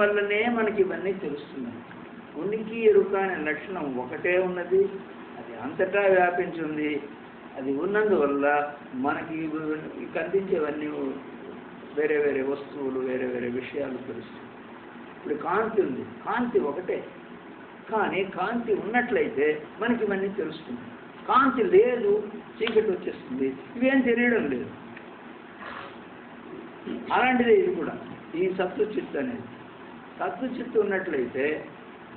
వల్లనే మనకి ఇవన్నీ తెలుస్తున్నాయి. ఉనికి ఎరుక అనే లక్షణం ఒకటే ఉన్నది, అది అంతటా వ్యాపించింది. అది ఉన్నందువల్ల మనకి కనిపించేవన్నీ వేరే వేరే వస్తువులు, వేరే వేరే విషయాలు తెలుస్తాయి. ఇప్పుడు కాంతి ఉంది, కాంతి ఒకటే, కానీ కాంతి ఉన్నట్లయితే మనకి ఇవన్నీ తెలుస్తుంది. కాంతి లేదు, చీకటి వచ్చేస్తుంది, ఇవేం తెలియడం లేదు. అలాంటిదే ఇది కూడా. ఈ సత్తు చిత్తు అనేది, సత్తు చిత్తు ఉన్నట్లయితే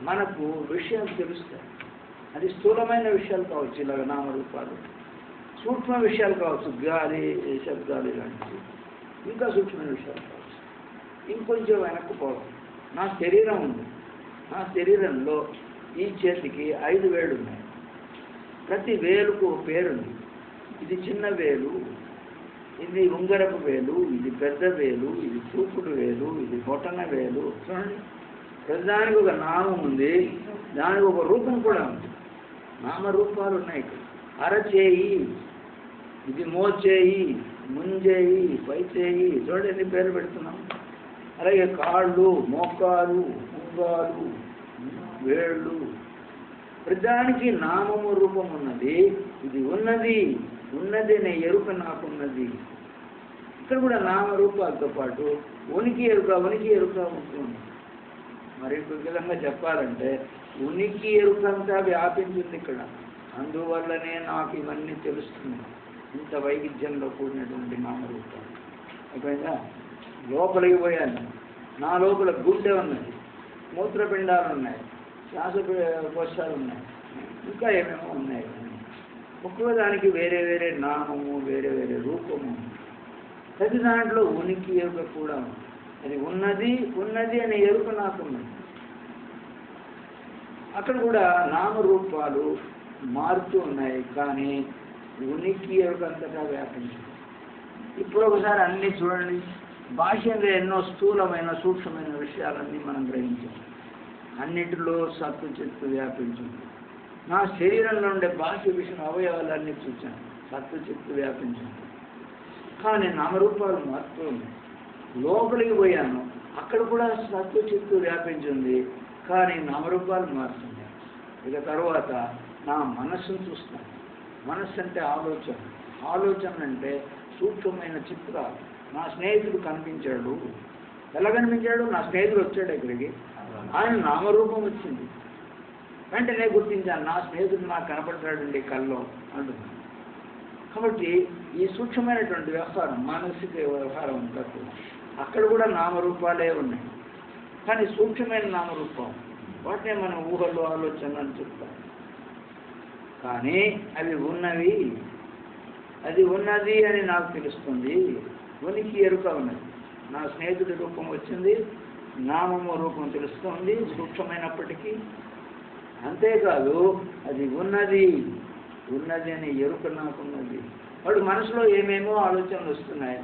మనకు విషయాలు తెలుస్తాయి. అది స్థూలమైన విషయాలు కావచ్చు, ఇలాగ నామరూపాలు, సూక్ష్మ విషయాలు కావచ్చు, గాలి, శబ్దాలు ఇలాంటివి, ఇంకా సూక్ష్మమైన విషయాలు కావచ్చు. ఇంకొంచెం వెనక్కి పోవాలి. నా శరీరం ఉంది, నా శరీరంలో ఈ చేతికి 5 వేళ్ళు ఉన్నాయి. ప్రతి వేలుకు ఒక పేరుంది. ఇది చిన్న వేలు, ఇది ఉంగరపు వేలు, ఇది పెద్ద వేలు, ఇది చూపుడు వేలు, ఇది బొటన వేలు. చూడండి, ప్రతిదానికి ఒక నామం ఉంది, దానికి ఒక రూపం కూడా ఉంది. నామరూపాలు ఉన్నాయి ఇక్కడ. అరచేయి, ఇది మోచేయి, ముంజేయి, పైచేయి, చూడండి ఎన్ని పేర్లు పెడుతున్నాం. అలాగే కాళ్ళు, మోకాలు, ఉంగాలు, వేళ్ళు, ప్రతిదానికి నామము రూపం ఉన్నది. ఇది ఉన్నది, ఉన్నది అనే ఎరుక నాకున్నది. ఇక్కడ కూడా నామరూపాలతో పాటు ఉనికి ఎరుక, ఉనికి ఎరుక ఉంటుంది. మరి విధంగా చెప్పాలంటే ఉనికి ఎరుక అంతా వ్యాపించింది ఇక్కడ. అందువల్లనే నాకు ఇవన్నీ తెలుస్తున్నాయి. ఇంత వైవిధ్యంలో కూడినటువంటి నామరూపాలు. అయిపోయిందా? లోపలికి పోయాను, నా లోపల గుండె ఉన్నది, మూత్రపిండాలు ఉన్నాయి, శ్వాసకోశాలు ఉన్నాయి, ఇంకా ఏమేమో ఉన్నాయి. ఒక్కో దానికి వేరే వేరే నామము, వేరే వేరే రూపము. ప్రతి దాంట్లో ఉనికి ఎరుక కూడా ఉంది. అది ఉన్నది, ఉన్నది అనే ఎరుక నాకున్నది. అక్కడ కూడా నామరూపాలు మారుతూ ఉన్నాయి, కానీ ఉనికి ఎరుక అంతటా వ్యాపించింది. ఇప్పుడు ఒకసారి అన్నీ చూడండి. బాహ్యంగా ఎన్నో స్థూలమైన, సూక్ష్మమైన విషయాలన్నీ మనం గ్రహించాం. అన్నిటిలో సత్తు చిత్తు వ్యాపించింది. నా శరీరంలో ఉండే బాహ్య విషయం, అవయవాలన్నీ చూశాను, సత్తు చిత్తు వ్యాపించింది. కానీ నామరూపాలు మారుతూ ఉన్నాయి. లోపలికి పోయాను, అక్కడ కూడా సత్తు చిత్తు వ్యాపించింది, కానీ నామరూపాలు మారుతున్నాయి. ఇక తర్వాత నా మనస్సును చూస్తాను. మనస్సు అంటే ఆలోచన, ఆలోచన అంటే సూక్ష్మమైన చిత్రాలు. నా స్నేహితుడు కనిపించాడు. ఎలా కనిపించాడు? నా స్నేహితుడు వచ్చాడు ఇక్కడికి, ఆయన నామరూపం వచ్చింది. వెంటనే గుర్తించాను, నా స్నేహితుడు నాకు కనపడతాడండి కల్లో అంటున్నాను. కాబట్టి ఈ సూక్ష్మమైనటువంటి వ్యవహారం, మానసిక వ్యవహారం తక్కువ, అక్కడ కూడా నామరూపాలే ఉన్నాయి. కానీ సూక్ష్మమైన నామరూపం, వాటినే మనం ఊహలు, ఆలోచనలు అని చెప్తాం. కానీ అవి ఉన్నవి, అది ఉన్నది అని నాకు తెలుస్తుంది. ఉనికి ఎరుక ఉన్నది. నా స్నేహితుడి రూపం వచ్చింది, నామము రూపం తెలుస్తుంది సూక్ష్మమైనప్పటికీ. అంతేకాదు అది ఉన్నది, ఉన్నది అని ఎరుక నాకున్నది. వాడు మనసులో ఏమేమో ఆలోచనలు వస్తున్నాయి.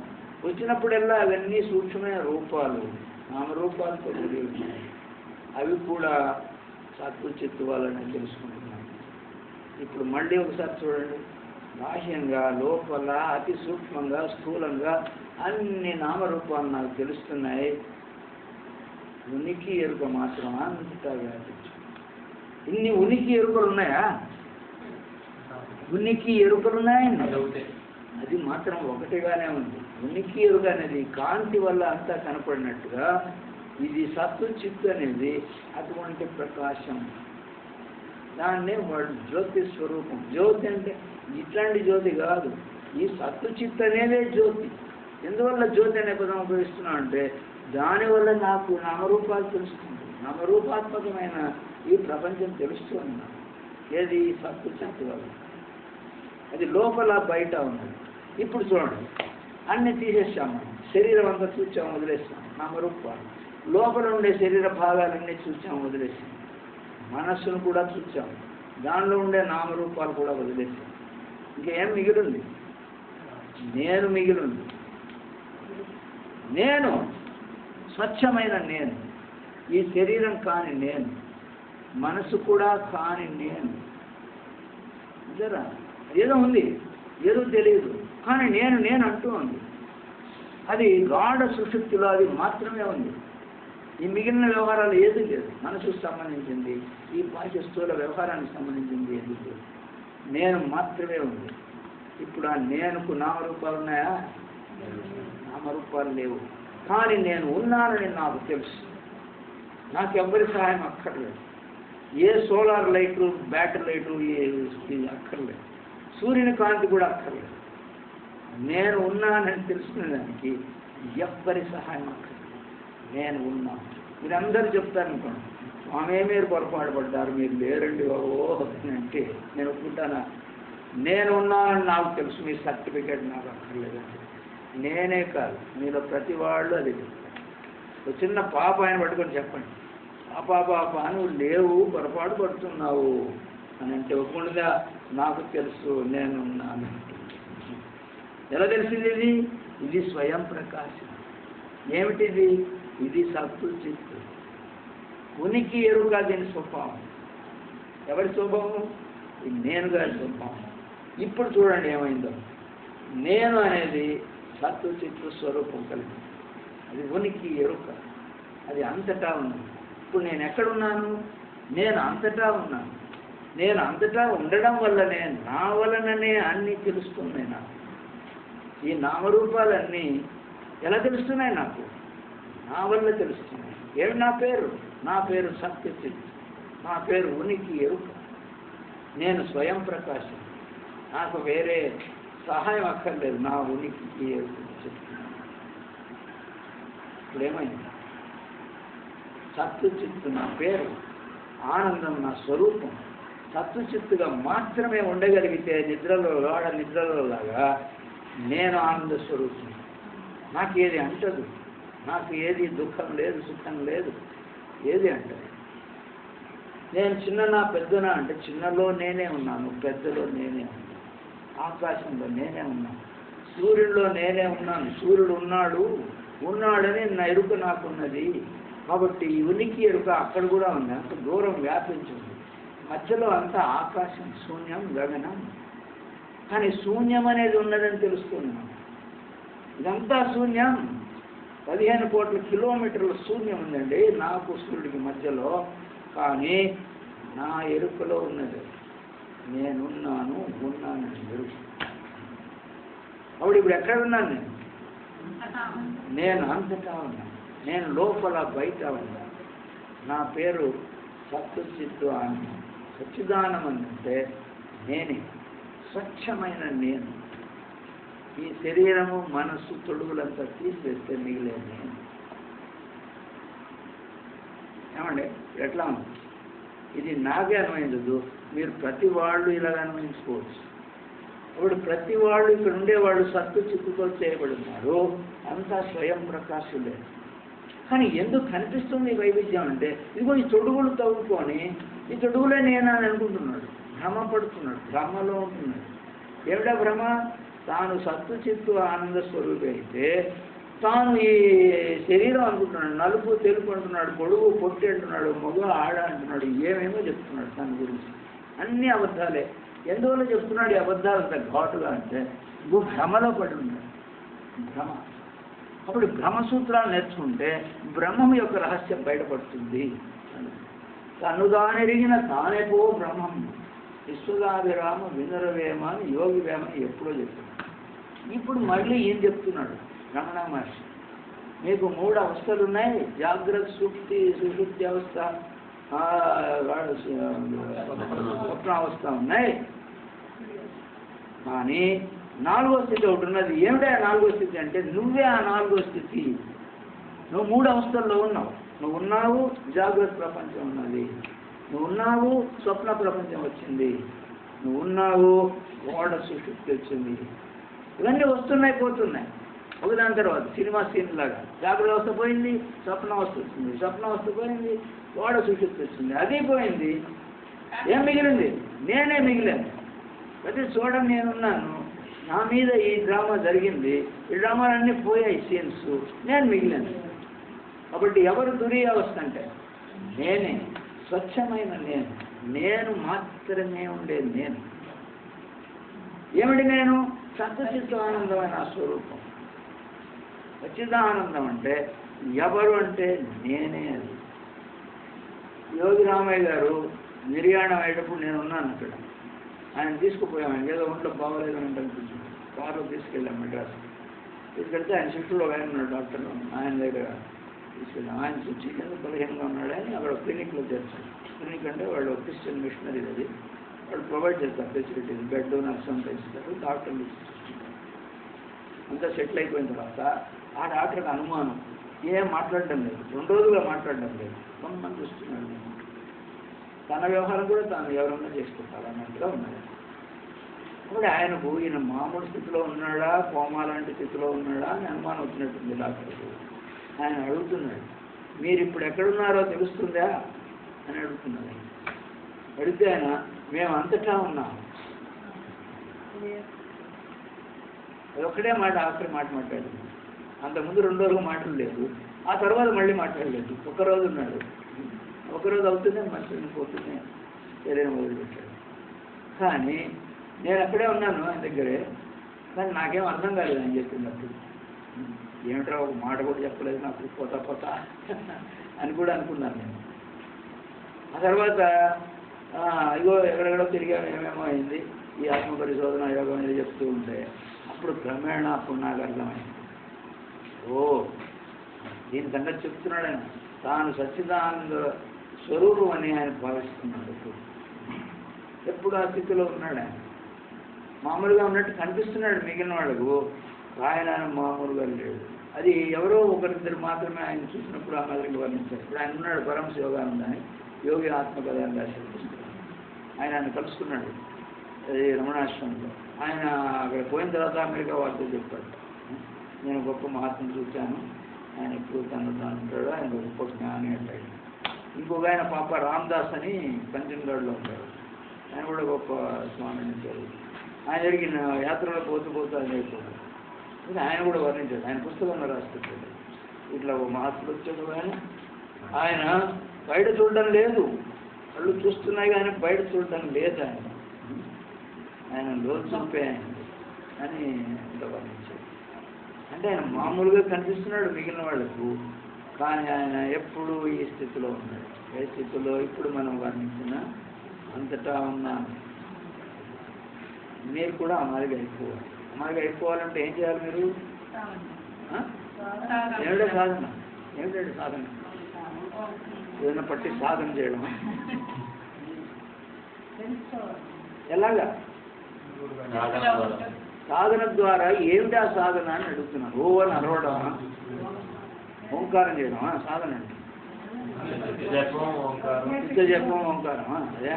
వచ్చినప్పుడల్లా అవన్నీ సూక్ష్మమైన రూపాలు, నామరూపాలతో కూడి ఉన్నాయి. అవి కూడా సత్తు చిత్తు వల్లనే తెలుసుకుంటున్నాను. ఇప్పుడు మళ్ళీ ఒకసారి చూడండి. బాహ్యంగా, లోపల, అతి సూక్ష్మంగా, స్థూలంగా అన్ని నామరూపాలు నాకు తెలుస్తున్నాయి. ఉనికి ఎరుక మాత్రం అంతటా వ్యాపించు. ఇన్ని ఉనికి ఎరుకలు ఉన్నాయా? ఉనికి ఎరుకలు ఉన్నాయండి. అది మాత్రం ఒకటిగానే ఉంది. ఉనికి ఎరుక అనేది కాంతి వల్ల అంతా కనపడినట్టుగా, ఇది సత్తు చిత్తు అనేది అటువంటి ప్రకాశం. దాన్నే వాడు జ్యోతి స్వరూపం. జ్యోతి అంటే ఇట్లాంటి జ్యోతి కాదు, ఈ సత్తు చిత్తు అనేదే జ్యోతి. ఎందువల్ల జ్యోతి అనే పదం ఉపయోగిస్తున్నా అంటే, దానివల్ల నాకు నామరూపాలు తెలుస్తుంది. నామరూపాత్మకమైన ఈ ప్రపంచం తెలుస్తుంది నాకు. ఏది? సత్తు చిత్తు వల్ల. అది లోపల బయట ఉన్నది. ఇప్పుడు చూడండి, అన్నీ తీసేసాము. శరీరం అంతా చూచాము, వదిలేస్తాం నామరూపాలు. లోపల ఉండే శరీర భాగాలన్నీ చూచాము, వదిలేసాం. మనస్సును కూడా చూచాము, దానిలో ఉండే నామరూపాలు కూడా వదిలేసాం. ఇంకేం మిగిలింది? నేను మిగిలింది. నేను స్వచ్ఛమైన నేను, ఈ శరీరం కాని నేను, మనసు కూడా కాని నేను. నిజరా? ఏదో ఉంది, ఏదో తెలియదు, కానీ నేను నేను అంటూ ఉంది. అది గాఢ సుషుప్తిలో అది మాత్రమే ఉంది. ఈ మిగిలిన వ్యవహారాలు ఏది లేదు. మనసుకు సంబంధించింది, ఈ బాహ్య స్థూల వ్యవహారానికి సంబంధించింది ఏది లేదు. నేను మాత్రమే ఉంది. ఇప్పుడు ఆ నేనుకు నామరూపాలు ఉన్నాయా? నామరూపాలు లేవు. కానీ నేను ఉన్నానని నాకు తెలుసు. నాకు ఎవరి సహాయం అక్కర్లేదు. ఏ సోలార్ లైటు, బ్యాటరీ లైటు అక్కర్లేదు. సూర్యుని కాంతి కూడా అక్కర్లేదు. నేను ఉన్నానని తెలుసుకునేదానికి ఎవ్వరి సహాయం అక్కర్లేదు. నేను ఉన్నా. మీరందరూ చెప్తారనుకోండి, స్వామి మీరు పొరపాటు పడ్డారు, మీరు లేరండి బాబో అంటే నేను ఒప్పుకుంటానా? నేను ఉన్నానని నాకు తెలుసు, మీ సర్టిఫికేట్ నాకు అక్కర్లేదండి. నేనే కాదు, మీలో ప్రతి వాళ్ళు అది చెప్తారు. ఒక చిన్న పాప ఆయన పట్టుకొని చెప్పండి, పాప నువ్వు లేవు, పొరపాటు పడుతున్నావు అని అంటే ఒప్పుకుంటుందా? నాకు తెలుసు నేనున్నాను. ఎలా తెలిసింది? ఇది స్వయం ప్రకాశం. ఏమిటిది? ఇది సత్తు చిత్తు, ఉనికి ఎరుక. దీని స్వభావం ఎవరి స్వభావం? ఇది నేను గారి స్వభావం. ఇప్పుడు చూడండి ఏమైందో. నేను అనేది సత్తు చిత్తు స్వరూపం కలిగి, అది ఉనికి ఎరుక, అది అంతటా ఉన్నది. ఇప్పుడు నేను ఎక్కడున్నాను? నేను అంతటా ఉన్నాను. నేను అంతటా ఉండడం వల్లనే, నా వలననే అన్నీ తెలుస్తున్నాయి నాకు. ఈ నామరూపాలన్నీ ఎలా తెలుస్తున్నాయి నాకు? నా వల్ల తెలుస్తున్నాయి. ఏమి నా పేరు? నా పేరు సత్యచిత్, నా పేరు ఉనికి ఎరుక. నేను స్వయం ప్రకాశం, నాకు వేరే సహాయం అక్కర్లేదు. నా ఉనికి ఎరుక చెప్తున్నాను. ఇప్పుడు ఏమైంది? సత్తుచిత్తు నా పేరు, ఆనందం నా స్వరూపం. సత్తుచిత్తుగా మాత్రమే ఉండగలిగితే నిద్రలో లాగా నేను ఆనంద స్వరూపం. నాకు ఏది అంటదు, నాకు ఏది దుఃఖం లేదు, సుఖం లేదు, ఏది అంటదు. నేను చిన్ననా పెద్దనా అంటే చిన్నలో నేనే ఉన్నాను, పెద్దలో నేనే ఉన్నాను, ఆకాశంలో నేనే ఉన్నాను, సూర్యుడిలో నేనే ఉన్నాను. సూర్యుడు ఉన్నాడని నా ఎరుక నాకున్నది. కాబట్టి ఉనికి ఎరుక అక్కడ కూడా ఉంది, అంత దూరం వ్యాపించింది. మధ్యలో అంతా ఆకాశం, శూన్యం, గగనం. కానీ శూన్యం అనేది ఉన్నదని తెలుస్తున్నాం. ఇదంతా శూన్యం. 15 కోట్ల కిలోమీటర్ల శూన్యం ఉందండి నాకు సూర్యుడికి మధ్యలో. కానీ నా ఎరుకలో ఉన్నది నేనున్నాను, ఉన్నానని ఎరుక. ఇప్పుడు ఎక్కడ ఉన్నాను? నేను అంతటా ఉన్నాను. నేను లోపల బయట ఉన్నాను. నా పేరు సత్తుచిత్తు ఆనందం. సచ్చిదానం అంటే నేనే, స్వచ్ఛమైన నేను. ఈ శరీరము, మనస్సు, తొడుగులంతా తీసివేస్తే మిగిలే నేను. ఏమండి ఎట్లా ఉంది? ఇది నాకే అన్వయించదు, మీరు ప్రతి వాళ్ళు ఇలాగ అన్వయించుకోవచ్చు. ఇప్పుడు ప్రతి వాళ్ళు ఇక్కడ ఉండేవాళ్ళు సత్తు చిత్తుతో చేయబడుతున్నారు, అంతా స్వయం ప్రకాశులే. కానీ ఎందుకు కనిపిస్తుంది వైవిధ్యం అంటే, ఇదిగో ఈ తొడుగులు తవ్వుకొని ఈ తొడుగులే నేనని అనుకుంటున్నాడు, భ్రమపడుతున్నాడు, భ్రమలో ఉంటున్నాడు. ఏమిటా భ్రమ? తాను సత్తు చిత్తు ఆనంద స్వరూపి అయితే తాను ఈ శరీరం అనుకుంటున్నాడు, నలుపు తెలుపు అంటున్నాడు, పొడుగు పొట్టి అంటున్నాడు, మగ ఆడ అంటున్నాడు, ఏమేమో చెప్తున్నాడు తన గురించి. అన్ని అబద్ధాలే. ఎందువల్ల చెప్తున్నాడు ఈ అబద్ధాలు అంత ఘాటుగా అంటే, భ్రమలో పడి ఉన్నాడు. భ్రమ. అప్పుడు బ్రహ్మసూత్రాలు నేర్చుకుంటే బ్రహ్మం యొక్క రహస్యం బయటపడుతుంది. తనుదానెరిగిన తానేపో బ్రహ్మం విశ్వదాభిరామ వినురవేమ అని యోగి వేమ ఎప్పుడో చెప్తున్నాడు. ఇప్పుడు మళ్ళీ ఏం చెప్తున్నాడు రమణ మహర్షి? మీకు 3 అవస్థలు ఉన్నాయి, జాగ్రత్త, సుషుప్తి అవస్థ, స్వప్నావస్థ ఉన్నాయి. కానీ 4వ స్థితి ఒకటి ఉన్నది. ఏమిటా 4వ స్థితి అంటే, నువ్వే ఆ 4వ స్థితి. నువ్వు 3 అవస్థల్లో ఉన్నావు. నువ్వు ఉన్నావు, జాగ్రత్త ప్రపంచం ఉన్నది. నువ్వు ఉన్నావు, స్వప్న ప్రపంచం వచ్చింది. నువ్వు ఉన్నావు, ఓడ సుషుప్తి వచ్చింది. ఇవన్నీ వస్తున్నాయి, పోతున్నాయి ఒకదాని తర్వాత. సినిమా సీన్ లాగా జాగ్రత్త అవస్థ పోయింది, స్వప్నావస్థ వచ్చింది, స్వప్నావస్థ పోయింది, ఓడ సుషుప్తి వచ్చింది, అది పోయింది. ఏం మిగిలింది? నేనే మిగిలాను. ప్రతి చోట నేనున్నాను. నా మీద ఈ డ్రామా జరిగింది, ఈ డ్రామాలన్నీ పోయాయి సీన్స్, నేను మిగిలాను. కాబట్టి ఎవరు తురీయ అవస్థ అంటే నేనే, స్వచ్ఛమైన నేను మాత్రమే ఉండే నేను. ఏమిటి నేను? సత్యచిత్త ఆనందమైన స్వరూపం. సచ్చిదానందం అంటే ఎవరు అంటే నేనే అది. యోగి రామయ్య గారు నిర్యాణం అయ్యేటప్పుడు నేను ఉన్నాను అక్కడ. ఆయన తీసుకుపోయాము, ఏదో ఒంట్లో బాగోలేదు అని అనిపించింది. కారులో తీసుకెళ్ళాం మెడ్రాస్. తీసుకెళ్తే ఆయన శిష్యుడు ఒక ఆయన ఉన్నాడు, డాక్టర్, ఆయన దగ్గర తీసుకెళ్ళాం. ఆయన చూసి ఎందుకు బలహీనంగా ఉన్నాడని అక్కడ క్లినిక్లో చేర్చారు. క్లినిక్ అంటే వాళ్ళు క్రిస్టియన్ మిషనరీ అది, వాళ్ళు ప్రొవైడ్ చేస్తారు ఫెసిలిటీస్, బెడ్ నర్స్ అంతా ఇస్తారు, డాక్టర్లు చూసుకుంటారు. అంతా సెటిల్ అయిపోయిన తర్వాత ఆ డాక్టర్కి అనుమానం, ఏం మాట్లాడడం లేదు, 2 రోజులుగా మాట్లాడడం లేదు, కొంతమంది చూస్తున్నాడు. తన వ్యవహారం కూడా తాను ఎవరన్నా చేసుకుంటారు అన్నట్టుగా ఉన్నాడు. అప్పుడు ఆయనకు ఈయన మామూలు స్థితిలో ఉన్నాడా, కోమా లాంటి స్థితిలో ఉన్నాడా అని అనుమానం వచ్చినట్టుంది డాక్టర్కు. ఆయన అడుగుతున్నాడు, మీరు ఇప్పుడు ఎక్కడున్నారో తెలుస్తుందా అని అడుగుతున్నాడు. అడిగితే ఆయన, మేము అంతటా ఉన్నాం. అది ఒక్కడే మాట, ఆఖరి మాట మాట్లాడింది. అంతకుముందు 2 రోజులు మాటలు లేదు, ఆ తర్వాత మళ్ళీ మాట్లాడలేదు. ఒకరోజు ఉన్నాడు, ఒకరోజు అవుతుందే మనుషులు పోతుందే శరీరం వదిలిపెట్టాడు. కానీ నేను అక్కడే ఉన్నాను ఆయన దగ్గరే, కానీ నాకేం అర్థం కాలేదు ఆయన చెప్పినప్పుడు. ఏమిటో ఒక మాట కూడా చెప్పలేదు నాకు, పోతా అని కూడా అనుకున్నాను నేను. ఆ తర్వాత ఇగో ఎక్కడెక్కడో తిరిగాము, ఏమేమో అయింది, ఈ ఆత్మ పరిశోధన యోగం అనేది చెప్తూ ఉంటే అప్పుడు క్రమేణా అప్పుడు నాకు అర్థమైంది. ఓ దీని సంగతి చెప్తున్నాడు ఆయన. తాను సచ్చిదానంద స్వరూపం అని ఆయన భావిస్తున్నాడు. ఎప్పుడు ఆ స్థితిలో ఉన్నాడు ఆయన. మామూలుగా ఉన్నట్టు కనిపిస్తున్నాడు మిగిలిన వాళ్ళకు, ఆయన మామూలుగా లేడు. అది ఎవరో ఒకరిద్దరు మాత్రమే ఆయన చూసినప్పుడు ఆ మాదిరిగా వర్ణించారు. ఇప్పుడు ఆయన ఉన్నాడు పరమశ యోగానంద అని, యోగి ఆత్మకథ అని రాశారు. ఆయన కలుసుకున్నాడు అది రమణాశ్రమంలో. ఆయన అక్కడ పోయిన తర్వాత అమెరికా వార్తలు చెప్పాడు, నేను గొప్ప మహాత్ముని చూశాను, ఆయన ఎప్పుడు తను అంటాడు, ఆయన గొప్ప జ్ఞాని అంటాడు. ఇంకొక ఆయన పాప రామ్దాస్ అని కంచన్గఢ్లో ఉంటాడు, ఆయన కూడా గొప్ప స్వామి అంటారు. ఆయన జరిగిన యాత్రలో పోతూ ఆయన అయిపోయాడు. ఆయన కూడా వర్ణించాడు, ఆయన పుస్తకంలో రాసుకుంటాడు. ఇట్లా ఒక మహాత్ముడు వచ్చాడు, ఆయన బయట చూడడం లేదు, వాళ్ళు చూస్తున్నాయి కానీ బయట చూడడం లేదు. ఆయన లోతు చూపే అని ఇంత వర్ణించాడు. అంటే ఆయన మామూలుగా కనిపిస్తున్నాడు మిగిలిన వాళ్ళకు, కానీ ఆయన ఎప్పుడు ఈ స్థితిలో ఉన్నాడు. ఏ స్థితిలో ఇప్పుడు మనం వర్ణించిన అంతటా ఉన్నాను. మీరు కూడా అమారిగా అయిపోవాలి. అమారిగా అయిపోవాలంటే ఏం చేయాలి మీరు? ఏమిటో సాధన, ఏమిటంటే సాధన, ఏదైనా పట్టి సాధన చేయడం. ఎలాగా సాధన ద్వారా ఏమిటి ఆ సాధన అని అడుగుతున్నాను. ఓ అని అరవడమా, ఓంకారం చేయడమా సాధన అంటే? నిత్య జపం ఓంకారమా? అదే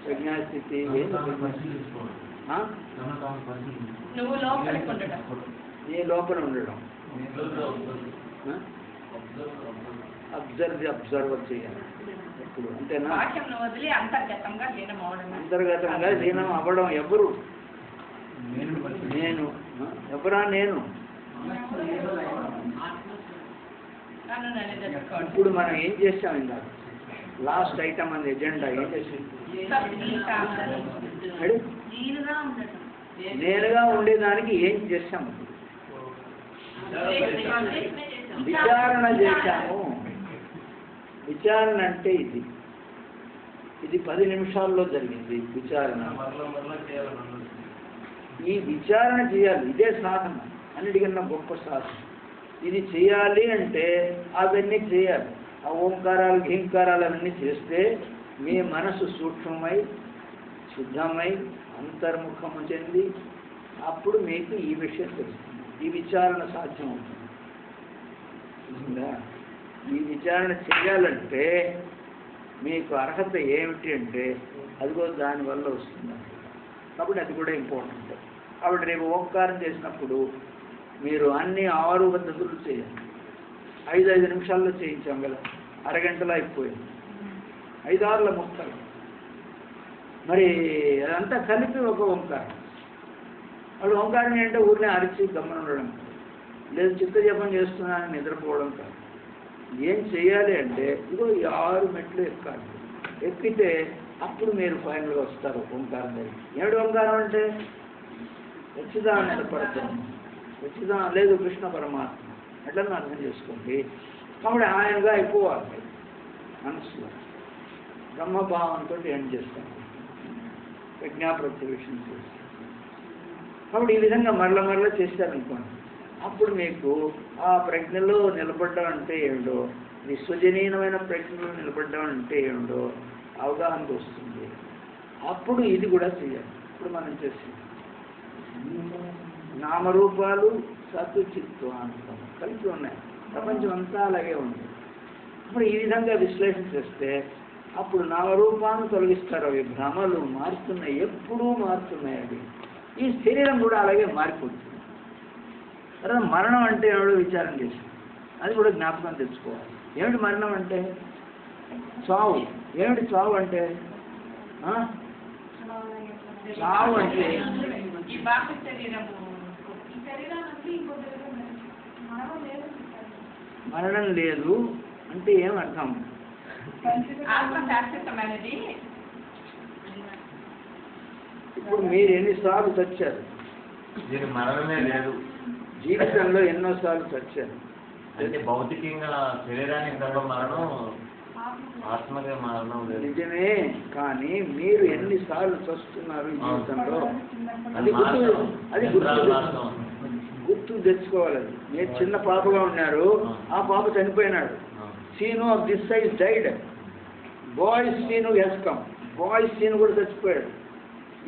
ప్రజ్ఞాస్థితి. నీ లోపల ఉండడం, అబ్జర్వ్ చేయాలి ఎప్పుడు. అంతేనా? అంతర్గతంగా లీనం అవ్వడం. ఎవరు? నేను. ఎవరా నేను? ఇప్పుడు మనం ఏం చేసాం ఇందాక? లాస్ట్ ఐటమ్ అని ఎజెండా ఏం చేసింది? నేనుగా ఉండేదానికి ఏం చేశాము? విచారణ చేశాము. విచారణ అంటే ఇది 10 నిమిషాల్లో జరిగింది విచారణ. ఈ విచారణ చేయాలి, ఇదే సాధన, అన్నిటికన్నా గొప్ప సాధన. ఇది చేయాలి అంటే అవన్నీ చేయాలి. ఆ ఓంకారాలు ఘీంకారాలు అవన్నీ చేస్తే మీ మనసు సూక్ష్మమై శుద్ధమై అంతర్ముఖము చెంది అప్పుడు మీకు ఈ విషయం తెలుస్తుంది. ఈ విచారణ సాధ్యమవుతుంది. ఈ విచారణ చేయాలంటే మీకు అర్హత ఏమిటి అంటే అదిగో దానివల్ల వస్తుంది. కాబట్టి అది కూడా ఇంపార్టెంట్. కాబట్టి రేపు ఓంకారం చేసినప్పుడు మీరు అన్ని 6 పద్ధతులు చేయాలి. 5 నిమిషాల్లో చేయించాం కదా, అరగంటలో అయిపోయింది. 5 ముక్కలు. మరి అదంతా కలిపి ఒక ఓంకారం. వాళ్ళు ఓంకారం ఏంటంటే ఊరినే అరిచి గమ్మన ఉండడం, లేదు చిత్త జపం చేస్తున్నానని నిద్రపోవడం కాదు. ఏం చేయాలి అంటే ఇదిగో ఈ 6 మెట్లు ఎక్కాలి. ఎక్కితే అప్పుడు మీరు ఫైనల్గా వస్తారు ఓంకారం దగ్గర. ఏమిటి ఓంకారం అంటే? సచ్చిదానంద పరబ్రహ్మ, సచ్చిదానంద లేదు కృష్ణ పరమాత్మ, అట్లా అర్థం చేసుకోండి. కాబట్టి ఆయనగా అయిపోవాలి మనసులో బ్రహ్మభావంతో ఎండ్ చేస్తాం, ప్రజ్ఞాప్రత్యక్షం చేస్తాం. కాబట్టి ఈ విధంగా మరల చేశారనుకోండి, అప్పుడు మీకు ఆ ప్రజ్ఞలో నిలబడ్డం అంటే ఏమిటో, విశ్వజనీయమైన ప్రజ్ఞలో నిలబడ్డం అంటే ఏమిటో అవగాహనకు వస్తుంది. అప్పుడు ఇది కూడా చేయాలి. ఇప్పుడు మనం చేసేది నామరూపాలు సత్తు చిత్తు ఆనందం కలిసి ఉన్నాయి, ప్రపంచం అంతా అలాగే ఉంది. ఇప్పుడు ఈ విధంగా విశ్లేషణ చేస్తే అప్పుడు నామరూపాన్ని తొలగిస్తారు. అవి భ్రమలు మారుతున్నాయి, ఎప్పుడూ మారుతున్నాయి. అవి ఈ శరీరం కూడా అలాగే మారిపోతుంది. తర్వాత మరణం అంటే ఎవడో విచారం చేసి అది కూడా జ్ఞాపకం తెచ్చుకోవాలి. ఏమిటి మరణం అంటే? చావు. ఏమిటి చావు అంటే? చావు అంటే మరణం లేదు అంటే ఏం అర్థం? ఇప్పుడు మీరు ఎన్నిసార్లు చచ్చారు? మరణమే లేదు. జీవితంలో ఎన్నోసార్లు చచ్చారు. అంటే భౌతికంగా శరీరానికి తప్ప మరణం, ఆత్మగా మరణం లేదు. నిజమే, కానీ మీరు ఎన్నిసార్లు చస్తున్నారు జీవితంలో అది గుర్తు తెచ్చుకోవాలి. మీరు చిన్న పాపగా ఉన్నారు, ఆ పాప చనిపోయినాడు. Seenu of this size died. Boy Seenu has come. Boy Seenu కూడా చచ్చిపోయాడు.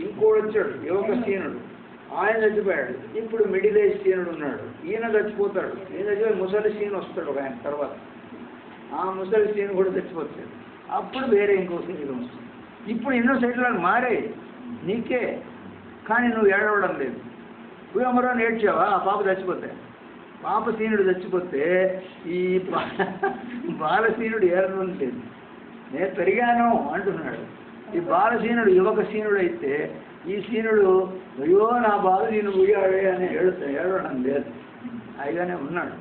ఇంకోటి వచ్చాడు యువక సీనుడు, ఆయన చచ్చిపోయాడు. ఇప్పుడు మిడిల్ ఏజ్ సీనుడు ఉన్నాడు, ఈయన చచ్చిపోతాడు. ఈయన చచ్చిపోయి ముసలి సీను వస్తాడు ఒక ఆయన తర్వాత. ఆ ముసలి సీను కూడా చచ్చిపోతాడు. అప్పుడు వేరే ఇంకో శరీరం వస్తుంది. ఇప్పుడు ఎన్నో శరీరాలు మారే నీకే, కానీ నువ్వు ఏడవడం లేదు. మరో ఏడ్చావా? ఆ పాప చచ్చిపోతే, పాప సీనుడు చచ్చిపోతే ఈ బాలసీనుడు ఏడవడం లేదు. నేను పెరిగాను అంటున్నాడు. ఈ బాలసీనుడు యువక సీనుడు అయితే ఈ సీనుడు అయ్యో నా బాలసీను పోయాడే అని ఏడవడం లేదు, అయిగానే ఉన్నాడు.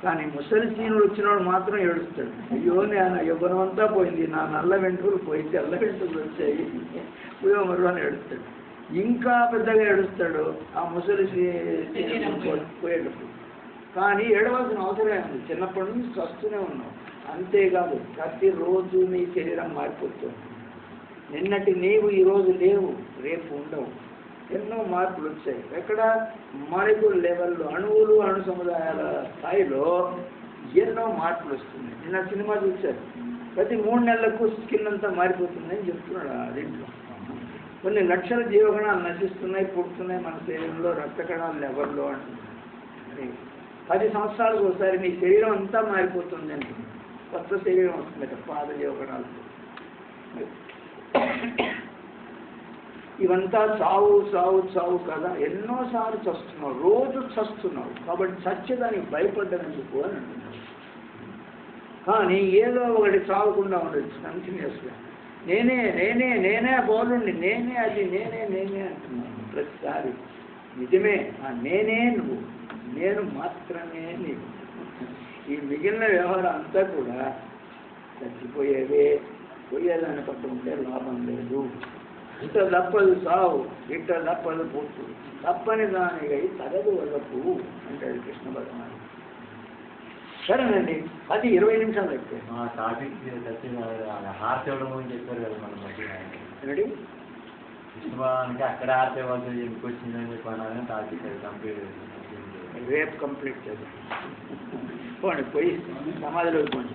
కానీ ముసలి సీనుడు వచ్చినవాడు మాత్రం ఏడుస్తాడు. అయ్యో నేను యవ్వనం అంతా పోయింది, నా నల్ల వెంట్రుకలు పోయి తెల్ల వెంట్రుకలు వచ్చాయి, పోయో మరో అని ఏడుస్తాడు. ఇంకా పెద్దగా ఏడుస్తాడు ఆ ముసలి పోయేటప్పుడు. కానీ ఏడవలసిన అవసరమే ఉంది. చిన్నప్పటి నుంచి చస్తూనే ఉన్నావు. అంతేకాదు ప్రతిరోజు నీ శరీరం మారిపోతుంది. నిన్నటి నీవు ఈరోజు లేవు, రేపు ఉండవు. ఎన్నో మార్పులు వచ్చాయి. ఎక్కడ? మాలిక్యూల్ లెవెల్లో, అణువులు అణు సముదాయాల స్థాయిలో ఎన్నో మార్పులు వస్తున్నాయి. నిన్న సినిమా చూశారు, ప్రతి 3 నెలలకు స్కిన్ అంతా మారిపోతుందని చెప్తున్నాడు. దీంట్లో కొన్ని లక్షల జీవకణాలు నశిస్తున్నాయి, పుడుతున్నాయి మన శరీరంలో, రక్త కణాలు లెవెల్లో అంటున్నాయి. 10 సంవత్సరాలకు ఒకసారి నీ శరీరం అంతా మారిపోతుంది అంటుంది. కొత్త శరీరం వస్తుంది పాత జీవకణాలు. ఇవంతా చావు చావు చావు కదా. ఎన్నోసార్లు చస్తున్నావు, రోజు చస్తున్నావు. కాబట్టి చచ్చేదానికి భయపడ్డనందుకు అని అంటున్నావు. కానీ ఏదో ఒకటి చావకుండా ఉండొచ్చు కంటిన్యూస్గా. నేనే నేనే నేనే బోలుండి, నేనే అది, నేనే నేనే అంటున్నాను ప్రతిసారి. నిజమే, ఆ నేనే నువ్వు, నేను మాత్రమే నీవు. ఈ మిగిలిన వ్యవహారం అంతా కూడా చచ్చిపోయేవే. పోయేదాన్ని పట్టుకుంటే లాభం లేదు. ఇట్ట తప్పదు సావు, ఇట్ట తప్పదు పుట్టు, తప్పని దానికై తగదు వదపు అంటాడు కృష్ణ భగవాన్. సరేనండి, అది 20 నిమిషాలు అయిపోయింది. టాపిక్ హార్ట్ ఇవ్వడం గురించి చెప్పారు కదా మన మధ్య. రెడీ కృష్ణభగవానికి అక్కడ హార్ట్ ఇవ్వాలి ఎందుకు వచ్చిందని చెప్పాను. టాపిక్ కంప్లీట్ రేపు కంప్లీట్ చేద్దాం. పోండి, పోయి సమాధిలోకి పోండి.